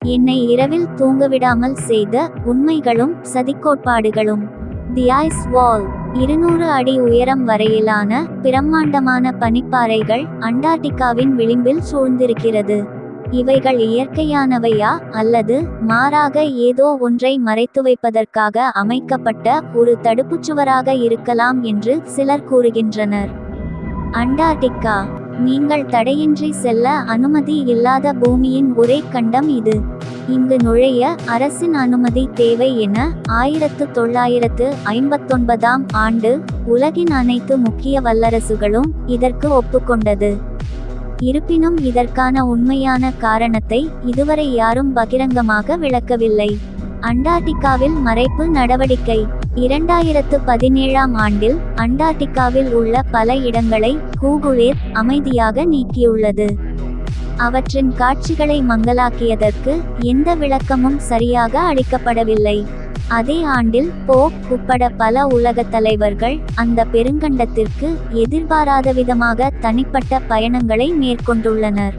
என்னை இரவில் தூங்கவிடாமல் செய்த உண்மைகளும் சதிக்கோட்பாடுகளும். தி ஐஸ் வால். 200 அடி உயரம் வரையிலான பிரம்மாண்டமான பனிப்பாறைகள் அண்டார்டிகாவின் விளிம்பில் சூழ்ந்திருக்கிறது. இவைகள் இயற்கையானவையா அல்லது மாறாக ஏதோ ஒன்றை மறைத்து வைப்பதற்காக அமைக்கப்பட்ட ஒரு தடுப்புச்சுவராக இருக்கலாம் என்று சிலர் கூறுகின்றனர். அண்டார்டிகா. நீங்கள் தடையின்றி செல்ல அனுமதி இல்லாத பூமியின் ஒரே கண்டம் இது. இங்கு நுழைய அரசின் அனுமதி தேவை என 1959ஆம் ஆண்டு உலகின் அனைத்து முக்கிய வல்லரசுகளும் இதற்கு ஒப்புக்கொண்டது. இருப்பினும் இதற்கான உண்மையான காரணத்தை இதுவரை யாரும் பகிரங்கமாக விளக்கவில்லை. அண்டார்டிகாவில் மறைப்பு நடவடிக்கை. 2017ஆம் ஆண்டில் அண்டார்டிகாவில் உள்ள பல இடங்களை கூகுள் எர்த் அமைதியாக நீக்கியுள்ளது. அவற்றின் காட்சிகளை மங்கலாக்கியதற்கு எந்த விளக்கமும் சரியாக அளிக்கப்படவில்லை. அதே ஆண்டில் போப் உட்பட பல உலகத் தலைவர்கள் அந்த பெருங்கண்டத்திற்கு எதிர்பாராத விதமாக தனிப்பட்ட பயணங்களை மேற்கொண்டுள்ளனர்.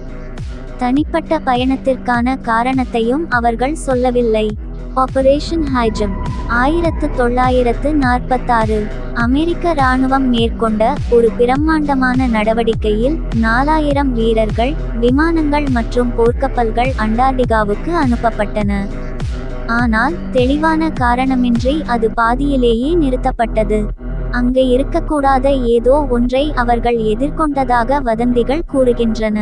தனிப்பட்ட பயணத்திற்கான காரணத்தையும் அவர்கள் சொல்லவில்லை. ஆபரேஷன் ஹைஜம். 1946 அமெரிக்க இராணுவம் மேற்கொண்ட ஒரு பிரம்மாண்டமான நடவடிக்கையில் 4000 வீரர்கள், விமானங்கள் மற்றும் போர்க்கப்பல்கள் அண்டார்டிகாவுக்கு அனுப்பப்பட்டன. ஆனால் தெளிவான காரணமின்றி அது பாதியிலேயே நிறுத்தப்பட்டது. அங்கு இருக்கக்கூடாத ஏதோ ஒன்றை அவர்கள் எதிர்கொண்டதாக வதந்திகள் கூறுகின்றன.